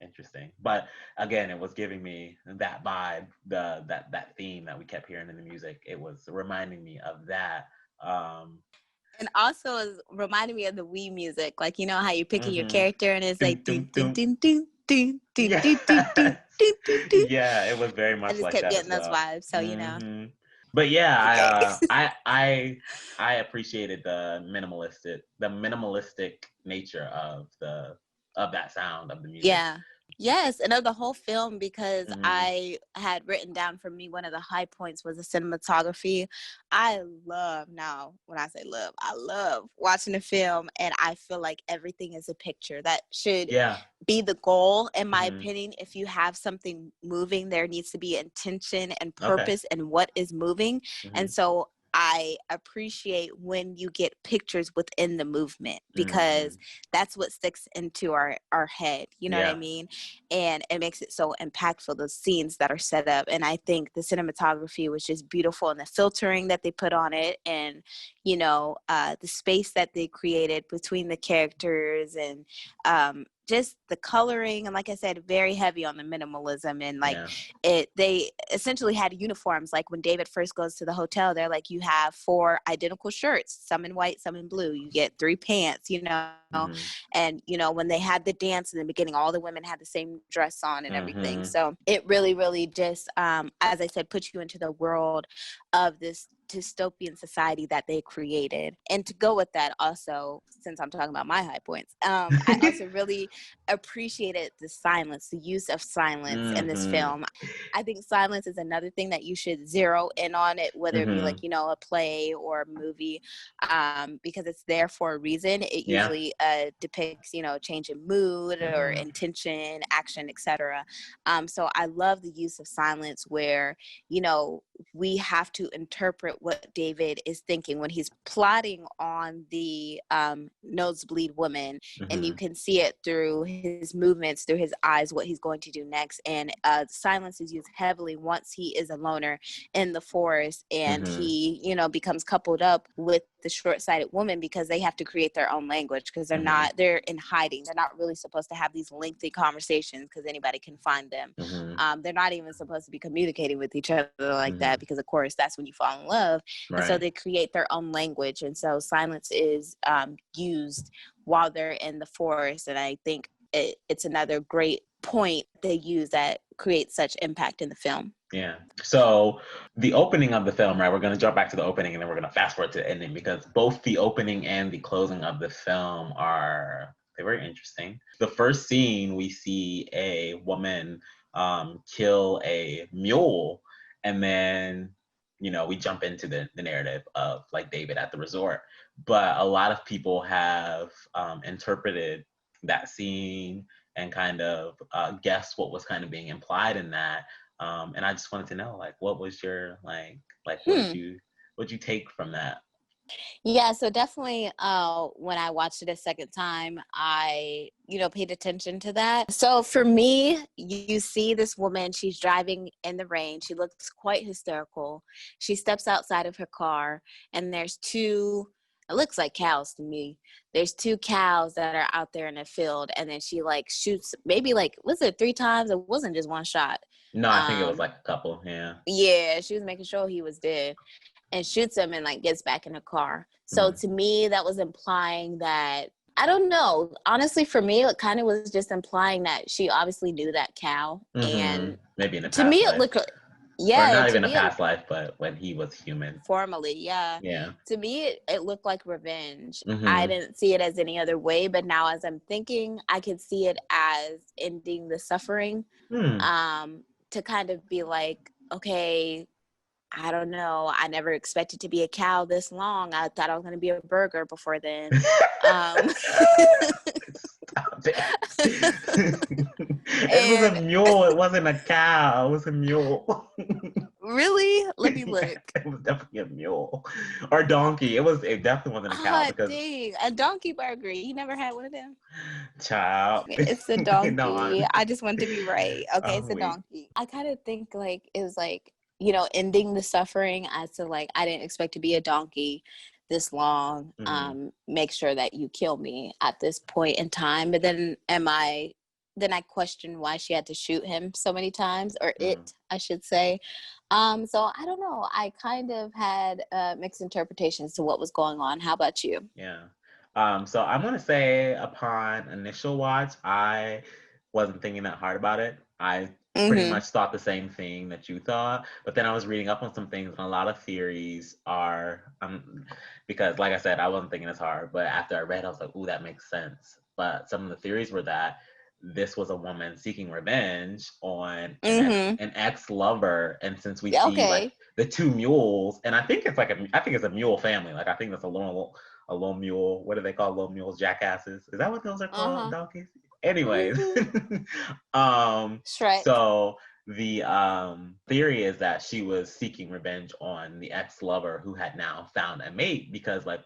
C: interesting. But again, it was giving me that vibe, that theme that we kept hearing in the music. It was reminding me of that.
B: And also is reminding me of the Wii music. Like, you know how you're picking your
C: Mm-hmm.
B: character and it's
C: Doom,
B: like ding
C: doom,
B: ding
C: doom.
B: ding ding ding ding
C: Yeah.
B: ding ding ding ding ding ding.
C: Yeah, it was very
B: I
C: much
B: just
C: like
B: kept
C: that as
B: getting those
C: well.
B: vibes. So,
C: Hmm. But yeah,
B: Okay.
C: I appreciated the minimalistic nature of that sound of the music.
B: Yeah. Yes, and of the whole film, because
C: Hmm.
B: I had written down for me one of the high points was the cinematography. I love, now when I say love, I love watching a film and I feel like everything is a picture. That should
C: Yeah.
B: be the goal, in my
C: Hmm.
B: opinion. If you have something moving, there needs to be intention and
C: Okay.
B: purpose in what is moving. And
C: Hmm.
B: so I appreciate when you get pictures within the movement,
C: Hmm.
B: because that's what sticks into our head, you know what I
C: Yeah.
B: mean? And it makes it so impactful, those scenes that are set up. And I think the cinematography was just beautiful, and the filtering that they put on it, and the space that they created between the characters, and just the coloring, and like I said, very heavy on the minimalism. And like
C: Yeah.
B: they essentially had uniforms. Like when David first goes to the hotel, they're like, you have 4 identical shirts, some in white, some in blue, you get 3 pants,
C: Hmm.
B: and when they had the dance in the beginning, all the women had the same dress on and everything.
C: Hmm.
B: So it really, really just as I said, puts you into the world of this dystopian society that they created. And to go with that, also, since I'm talking about my high points, I also really appreciated the silence, the use of silence in this
C: Hmm.
B: film. I think silence is another thing that you should zero in on it, whether it be like,
C: Hmm.
B: a play or a movie, because it's there for a reason. It
C: Yeah.
B: usually depicts, change in mood or
C: Hmm.
B: intention, action, etc. So I love the use of silence where, we have to interpret what David is thinking when he's plotting on the nosebleed woman, and you
C: Hmm.
B: can see it through his movements, through his eyes, what he's going to do next. And silence is used heavily once he is a loner in the forest, and
C: Hmm.
B: he, becomes coupled up with the short-sighted woman, because they have to create their own language, because
C: Hmm.
B: they're in hiding. They're not really supposed to have these lengthy conversations, because anybody can find them.
C: Hmm.
B: They're not even supposed to be communicating with each other like
C: Hmm.
B: that, because of course that's when you fall in love. And so
C: Right.
B: they create their own language, and so silence is used while they're in the forest. And I think it's another great point they use that creates such impact in the film.
C: Yeah. So the opening of the film, right? We're going to jump back to the opening, and then we're going to fast forward to the ending, because both the opening and the closing of the film they're very interesting. The first scene, we see a woman kill a mule, and then we jump into the narrative of like David at the resort. But a lot of people have interpreted that scene and kind of guess what was kind of being implied in that. And I just wanted to know, like, what was your what did you take from that?
B: Yeah, so definitely when I watched it a second time, I, paid attention to that. So for me, you see this woman, she's driving in the rain. She looks quite hysterical. She steps outside of her car and there's two, it looks like cows to me. There's two cows that are out there in the field, and then she like shoots maybe like, was it 3 times? It wasn't just one shot.
C: No, I think it was like a couple, yeah.
B: Yeah, she was making sure he was dead and shoots him and like gets back in the car. So to me, that was implying that, I don't know. Honestly, for me, it kind of was just implying that she obviously knew that cow. And
C: maybe in a
B: to
C: past
B: me,
C: life.
B: it looked,
C: or not even a past life, but when he was human.
B: Formally, yeah.
C: Yeah.
B: To me, it looked like revenge. I didn't see it as any other way, but now as I'm thinking, I could see it as ending the suffering. To kind of be like, okay, I don't know. I never expected to be a cow this long. I thought I was going to be a burger before then.
C: Stop it. It was a mule. It wasn't a cow. It was a mule.
B: Really? Let me look.
C: It was definitely a mule or a donkey. It definitely wasn't a cow because
B: dang, a donkey burger. You never had one of them?
C: Child.
B: It's a donkey.
C: No,
B: I just want to be right. Okay, it's a donkey. I kind of think like it was like, ending the suffering as to like, I didn't expect to be a donkey this long. Make sure that you kill me at this point in time. But then I questioned why she had to shoot him so many times, or it, I should say. So I don't know. I kind of had mixed interpretations to what was going on. How about you?
C: Yeah. So I'm going to say upon initial watch, I wasn't thinking that hard about it. I pretty much thought the same thing that you thought, but then I was reading up on some things, and a lot of theories are, because like I said, I wasn't thinking as hard, but after I read, I was like, ooh, that makes sense. But some of the theories were that this was a woman seeking revenge on an ex-lover, and since we see like the two mules, and I think it's a mule family. Like I think that's a little mule. What do they call little mules? Jackasses. Is that what those are called? Donkeys? Anyways.
B: Shrek.
C: So the theory is that she was seeking revenge on the ex-lover who had now found a mate, because like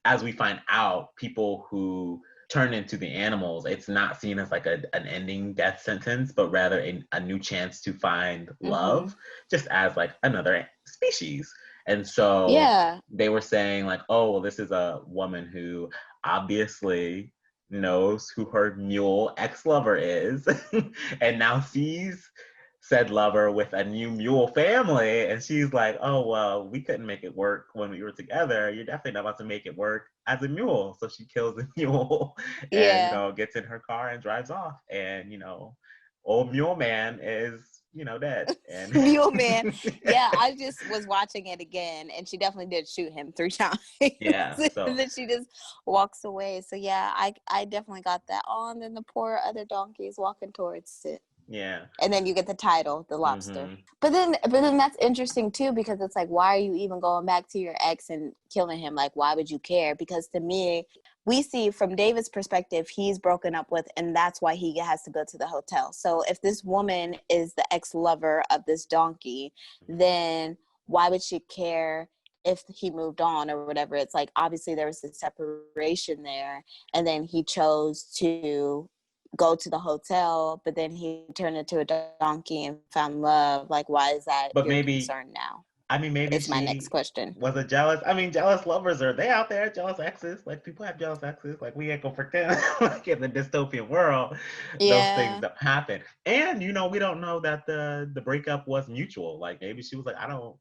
C: as we find out, people who turn into the animals, it's not seen as like an ending death sentence, but rather a new chance to find love, just as like another species. And so they were saying like, oh, well, this is a woman who obviously knows who her mule ex-lover is and now sees said lover with a new mule family, and she's like, oh, well, we couldn't make it work when we were together. You're definitely not about to make it work as a mule. So she kills the mule and gets in her car and drives off, and old mule man is dead. And
B: mule man. Yeah, I just was watching it again, and she definitely did shoot him 3 times.
C: Yeah. So
B: and then she just walks away. So yeah, I definitely got that. Oh, and then the poor other donkey is walking towards it.
C: Yeah.
B: And then you get the title, The Lobster. But then that's interesting too, because it's like, why are you even going back to your ex and killing him? Like, why would you care? Because to me, we see from David's perspective, he's broken up with, and that's why he has to go to the hotel. So if this woman is the ex-lover of this donkey, then why would she care if he moved on or whatever? It's like, obviously there was a separation there, and then he chose to go to the hotel, but then he turned into a donkey and found love. Like, why is that your concern now?
C: I mean, maybe
B: it's my next question.
C: Was it jealous? I mean, jealous lovers are they out there? Jealous exes, like people have jealous exes. Like we ain't gonna pretend like in the dystopian world, those things don't happen. And we don't know that the breakup was mutual. Like maybe she was like, I don't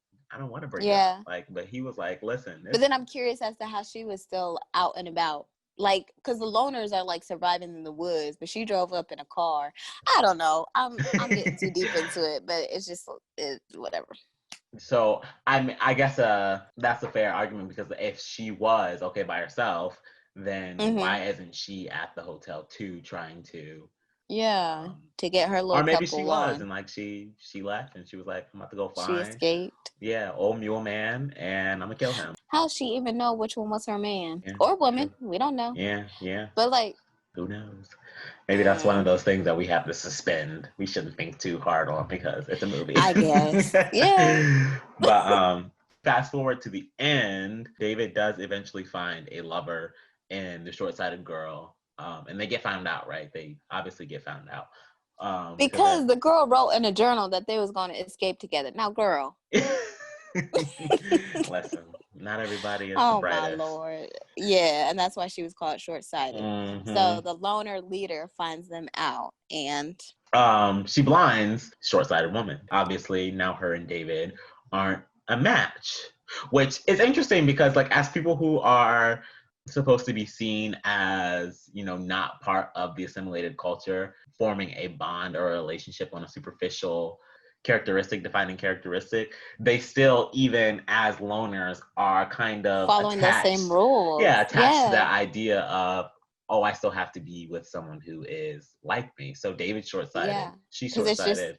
C: want to break up. Like, but he was like, listen.
B: But then I'm curious as to how she was still out and about. Like, because the loners are like surviving in the woods, but she drove up in a car. I don't know. I'm getting too deep into it, but it's just whatever.
C: So I guess that's a fair argument, because if she was okay by herself, then why isn't she at the hotel too, trying to
B: to get her little
C: or maybe
B: couple
C: she was
B: on.
C: And like she left and she was like, I'm about to go find.
B: She escaped.
C: Yeah, old mule man, and I'm gonna kill him.
B: How'd she even know which one was her man or woman? True. We don't know.
C: Yeah.
B: But like,
C: Who knows? Maybe that's one of those things that we have to suspend. We shouldn't think too hard on because it's a movie.
B: I guess. Yeah.
C: But fast forward to the end, David does eventually find a lover in the short-sighted girl. And they get found out, right? They obviously get found out.
B: Because the girl wrote in a journal that they was going to escape together. Now, girl.
C: Listen, not everybody is the
B: Oh,
C: brightest.
B: my Lord. Yeah, and that's why she was called short-sighted.
C: Mm-hmm.
B: So the loner leader finds them out, and
C: she blinds short-sighted woman. Obviously, now her and David aren't a match, which is interesting because, like, as people who are supposed to be seen as, you know, not part of the assimilated culture, forming a bond or a relationship on a superficial defining characteristic, they still, even as loners, are kind of
B: following
C: attached,
B: the same rules.
C: Yeah, attached to that idea of, oh, I still have to be with someone who is like me. So David's short-sighted.
B: Yeah.
C: She's
B: 'Cause it's
C: short-sighted.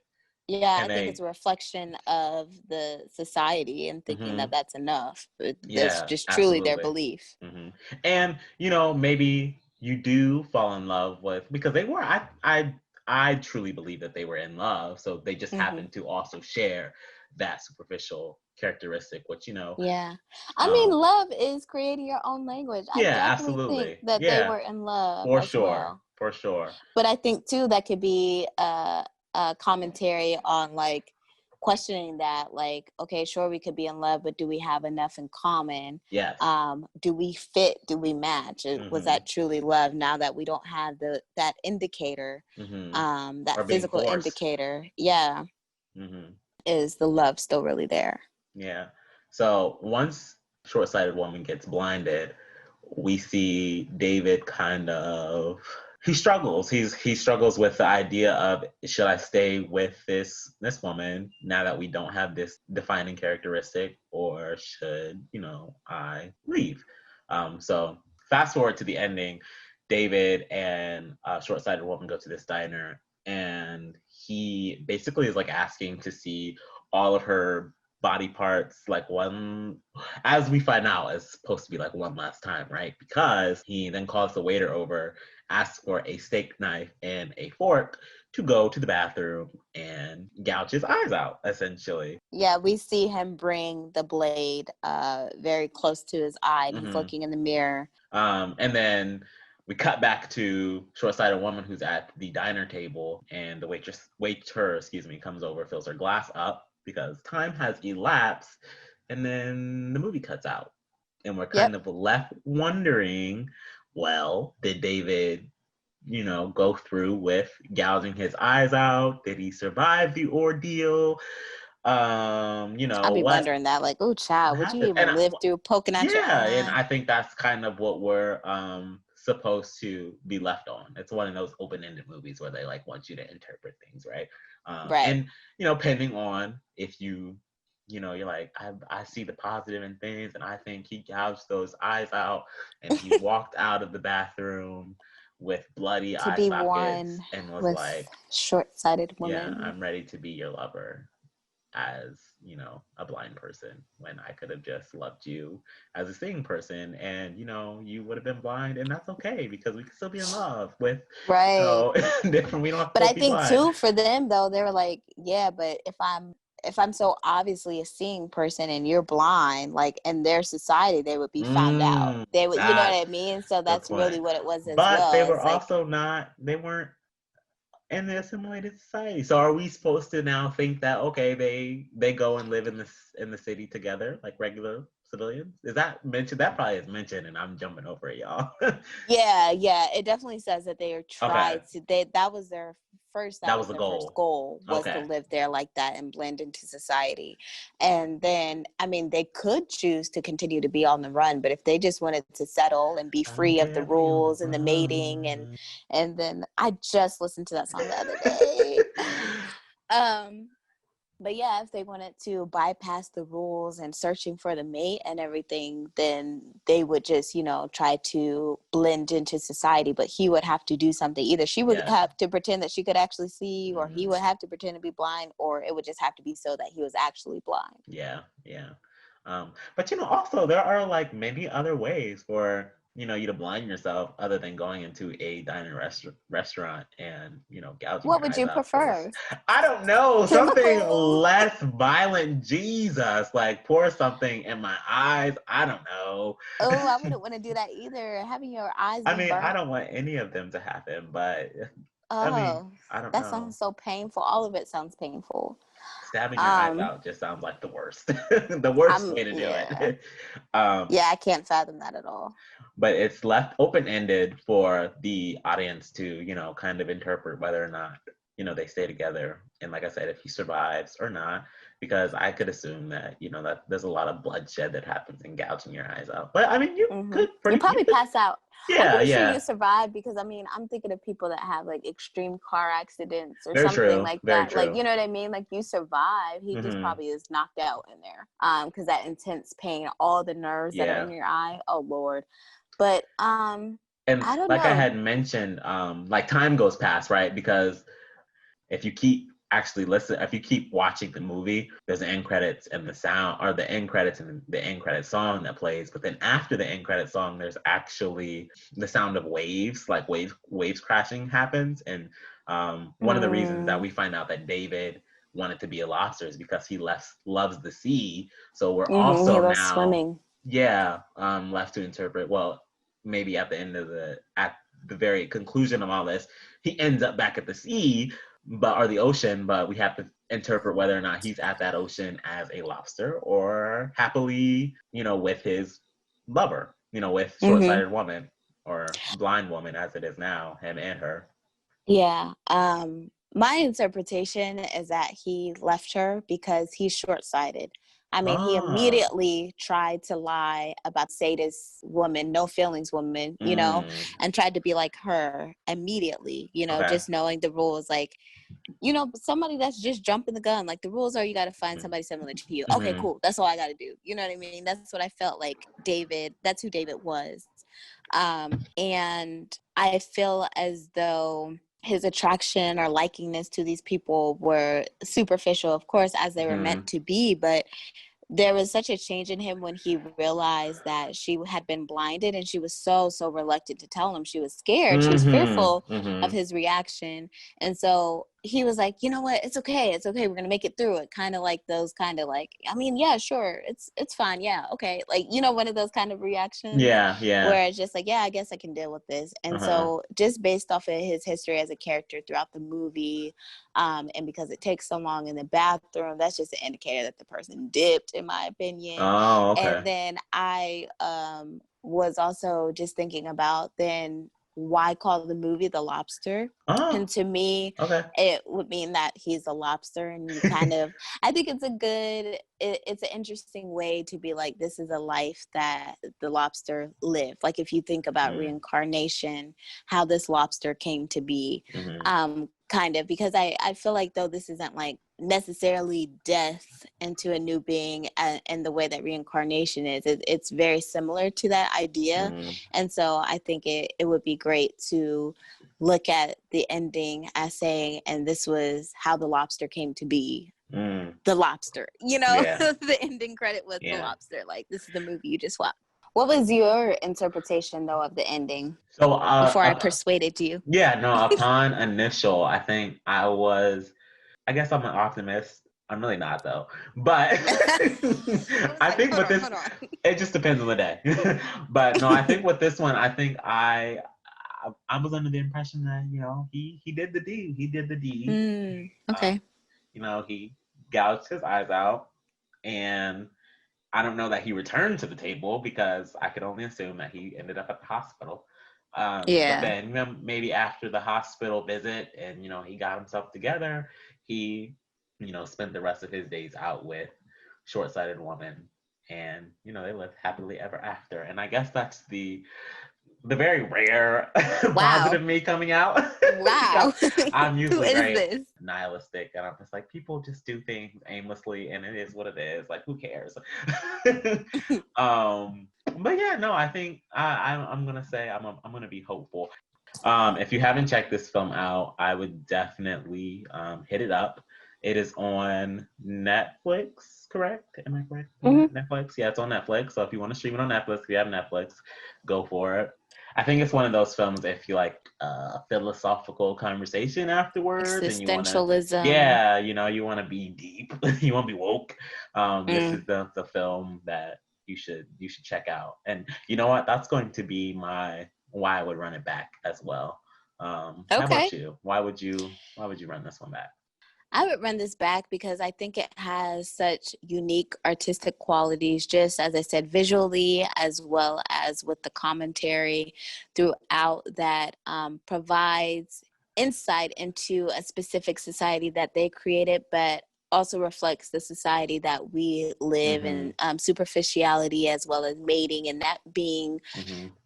B: just, I think it's a reflection of the society and thinking that that's enough. That's just truly their belief.
C: Mm-hmm. And, you know, maybe you do fall in love with, because they were, I truly believe that they were in love. So they just happened to also share that superficial characteristic, which, you know.
B: Yeah. I mean, love is creating your own language. I definitely think that they were in love well.
C: For sure.
B: But I think, too, that could be a commentary on, like, questioning that, like, okay, sure, we could be in love, but do we have enough in common?
C: Yes.
B: Do we fit? Do we match? Was that truly love now that we don't have that indicator, that physical indicator? Yeah. Is the love still really there?
C: Yeah. So once short-sighted woman gets blinded, we see David kind of, he struggles. He struggles with the idea of, should I stay with this woman now that we don't have this defining characteristic, or should, you know, I leave? So fast forward to the ending, David and a short-sighted woman go to this diner, and he basically is like asking to see all of her body parts, like one, as we find out, is supposed to be like one last time, right? Because he then calls the waiter over, asks for a steak knife and a fork to go to the bathroom and gouge his eyes out, essentially.
B: Yeah, we see him bring the blade very close to his eye, and he's looking in the mirror.
C: And then we cut back to short-sighted woman who's at the diner table, and the waiter comes over, fills her glass up because time has elapsed, and then the movie cuts out. And we're kind of left wondering, well, did David, you know, go through with gouging his eyes out? Did he survive the ordeal? You know,
B: I'll be wondering that, like, oh, child, would you even live through poking out your eye?
C: And I think that's kind of what we're supposed to be left on. It's one of those open-ended movies where they like want you to interpret things, right? And, you know, depending on if you know, you're like, I see the positive in things, and I think he gouged those eyes out, and he walked out of the bathroom with bloody eye sockets and was like,
B: short-sighted woman.
C: Yeah, I'm ready to be your lover as, you know, a blind person, when I could have just loved you as a seeing person, and, you know, you would have been blind, and that's okay because we can still be in love with, you know, different. We don't have to.
B: But I think too, for them though, they were like, yeah, but if I'm so obviously a seeing person and you're blind, like in their society, they would be found out. They would, you know what I mean? So that's really what it was as well.
C: But they were also they weren't in the assimilated society. So are we supposed to now think that, okay, they go and live in the city together like regular civilians? Is that mentioned? That probably is mentioned, and I'm jumping over it, y'all.
B: yeah, it definitely says that they are tried to. That was their first. That was their
C: goal.
B: First goal was to live there like that and blend into society. And then, I mean, they could choose to continue to be on the run, but if they just wanted to settle and be free of the rules and the mating, and then I just listened to that song the other day. But yeah, if they wanted to bypass the rules and searching for the mate and everything, then they would just, you know, try to blend into society. But he would have to do something. Either she would have to pretend that she could actually see, or he would have to pretend to be blind, or it would just have to be so that he was actually blind.
C: Yeah. But, you know, also there are like many other ways for you to blind yourself other than going into a dining restaurant and, gouging
B: What
C: your
B: would
C: eyes
B: you
C: out first?
B: prefer?
C: I don't know. Something
B: No.
C: less violent. Jesus. Like pour something in my eyes. I don't know.
B: Oh, I wouldn't want to do that either. Having your eyes
C: I
B: be
C: mean, I
B: burnt.
C: don't want any of them to happen, but I mean,
B: Oh,
C: I don't
B: that
C: know.
B: sounds so painful. All of it sounds painful.
C: Stabbing your eyes
B: Um,
C: out just sounds like the worst. The worst way to do
B: yeah.
C: it. Um,
B: Yeah, I can't fathom that at all.
C: but it's left open-ended for the audience to, kind of interpret whether or not, they stay together. And like I said, if he survives or not, because I could assume that, that there's a lot of bloodshed that happens in gouging your eyes out. But I mean,
B: You probably pass out. I'm
C: yeah,
B: pretty sure you
C: yeah.
B: survive because I mean, I'm thinking of people that have like extreme car accidents or
C: Very
B: something
C: true.
B: like
C: Very
B: that. Like,
C: true.
B: you know what I mean? Like you survive. He just
C: Hmm.
B: probably is knocked out in there. Because that intense pain, all the nerves that are
C: Yeah.
B: in your eye. Oh Lord. But
C: And
B: I don't
C: like I
B: know.
C: had mentioned, like time goes past, right? Because if you keep if you keep watching the movie, there's the end credits and the sound, or the end credits and the end credit song that plays. But then after the end credit song, there's actually the sound of waves, like waves crashing happens. And one of the reasons that we find out that David wanted to be a lobster is because he loves the sea. So we're
B: He
C: also
B: loves
C: now,
B: swimming.
C: yeah, left to interpret. Well, maybe at the very conclusion of all this, he ends up back at the sea, or the ocean, but we have to interpret whether or not he's at that ocean as a lobster or happily, with his lover, with
B: Mm-hmm.
C: short-sighted woman or blind woman as it is now, him and her.
B: Yeah. My interpretation is that he left her because he's short-sighted. I mean, he
C: Oh.
B: immediately tried to lie about sadist woman, no feelings woman,
C: Mm.
B: and tried to be like her immediately,
C: Okay.
B: just knowing the rules. Like, somebody that's just jumping the gun. Like the rules are you got to find somebody similar to you. Okay,
C: Mm-hmm.
B: cool. That's all I got to do. You know what I mean? That's what I felt like David, that's who David was. And I feel as though his attraction or likingness to these people were superficial, of course, as they were
C: Mm-hmm.
B: meant to be, but there was such a change in him when he realized that she had been blinded, and she was so reluctant to tell him. She was scared, she was fearful
C: Mm-hmm.
B: of
C: Mm-hmm.
B: his reaction. And so he was like, you know what, it's okay, we're gonna make it through it. Kind of like those kind of like, I mean, yeah, sure, it's fine, yeah, okay, like, one of those kind of reactions
C: Yeah, yeah.
B: where it's just like, yeah, I guess I can deal with this. And
C: Uh-huh.
B: so just based off of his history as a character throughout the movie, and because it takes so long in the bathroom, that's just an indicator that the person dipped, in my opinion.
C: Oh,
B: And
C: okay.
B: then I was also just thinking about then why call the movie The Lobster? And
C: Oh,
B: to me,
C: okay.
B: it would mean that he's a lobster, and you kind of, I think it's an interesting way to be like, this is a life that the lobster lived. Like if you think about
C: Mm.
B: reincarnation, how this lobster came to be,
C: Mm-hmm.
B: kind of, because I feel like though this isn't like necessarily death into a new being, and the way that reincarnation is, it's very similar to that idea.
C: Mm-hmm.
B: And so I think it would be great to look at the ending as saying, and this was how the lobster came to be.
C: Mm.
B: The lobster,
C: Yeah,
B: the ending credit was the
C: yeah.
B: lobster. Like, this is the movie you just watched. What was your interpretation though of the ending
C: So,
B: before I persuaded you?
C: yeah, no, upon initial, I think I guess I'm an optimist. I'm really not though. But
B: I was
C: I
B: like,
C: think
B: hold
C: with
B: on,
C: this,
B: hold on.
C: it just depends on the day. But no, I think with this one, I think I was under the impression that, he did the deed. He did the deed. Um,
B: Okay.
C: he gouged his eyes out, and I don't know that he returned to the table because I could only assume that he ended up at the hospital. But
B: Yeah.
C: then, maybe after the hospital visit and, he got himself together, he, spent the rest of his days out with short-sighted woman, and, they lived happily ever after. And I guess that's the very rare
B: Wow.
C: positive me coming out because
B: Wow.
C: I'm
B: Who
C: usually
B: is
C: very
B: this?
C: nihilistic, and I'm just like, people just do things aimlessly, and it is what it is. Like, who cares? But yeah, no, I think I'm gonna say I'm gonna be hopeful. If you haven't checked this film out, I would definitely hit it up. It is on Netflix, correct? Am I correct?
B: Mm-hmm.
C: Netflix? Yeah, it's on Netflix. So if you want to stream it on Netflix, if you have Netflix, go for it. I think it's one of those films if you like philosophical conversation afterwards and you want to,
B: Existentialism.
C: yeah, you want to be deep, you want to be woke. This is the film that you should check out. And you know what? That's going to be why I would run it back as well. How about
B: Okay.
C: you? Why would you run this one back?
B: I would run this back because I think it has such unique artistic qualities, just as I said, visually, as well as with the commentary throughout that provides insight into a specific society that they created, but also reflects the society that we live in, superficiality as well as mating, and that being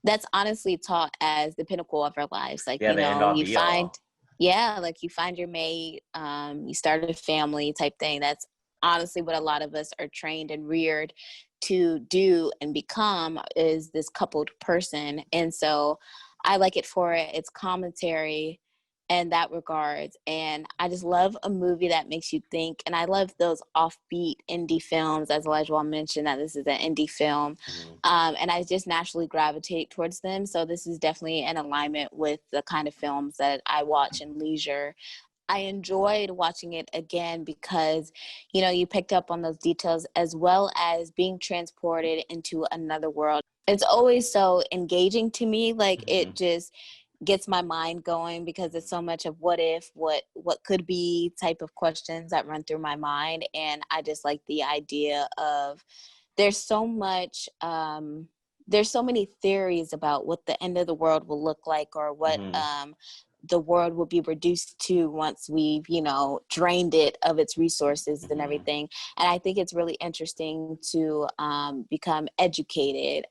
B: that's honestly taught as the pinnacle of our lives. Like,
C: Yeah, the end all
B: you
C: be
B: find,
C: all.
B: yeah, like you find your mate, you start a family type thing. That's honestly what a lot of us are trained and reared to do and become, is this coupled person. And so I like it for its commentary in that regards. And I just love a movie that makes you think. And I love those offbeat indie films, as Elijah mentioned that this is an indie film. And I just naturally gravitate towards them. So this is definitely in alignment with the kind of films that I watch in leisure. I enjoyed watching it again because, you picked up on those details as well as being transported into another world. It's always so engaging to me. Like, it just gets my mind going because it's so much of what if, what could be type of questions that run through my mind. And I just like the idea of there's so much there's so many theories about what the end of the world will look like, or what the world will be reduced to once we've drained it of its resources and everything. And I think it's really interesting to become educated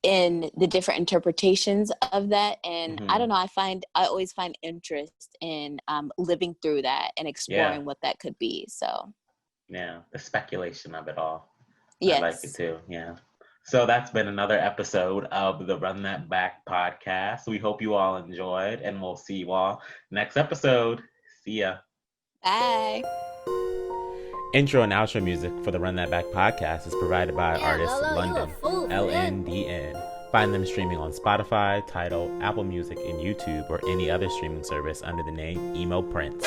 B: in the different interpretations of that. And I don't know, I always find interest in living through that and
C: Yeah.
B: exploring what that could be. So
C: Yeah, the speculation of it all. I like it
B: yes.
C: too. Yeah. So that's been another episode of the Run That Back podcast. We hope you all enjoyed, and we'll see you all next episode. See ya.
B: Bye.
C: Intro and outro music for the Run That Back podcast is provided by
A: Yeah,
C: artist
A: Lolo, you a
C: London,
A: fool for that.
C: LNDN. Find them streaming on Spotify, Tidal, Apple Music, and YouTube, or any other streaming service under the name Emo Prince.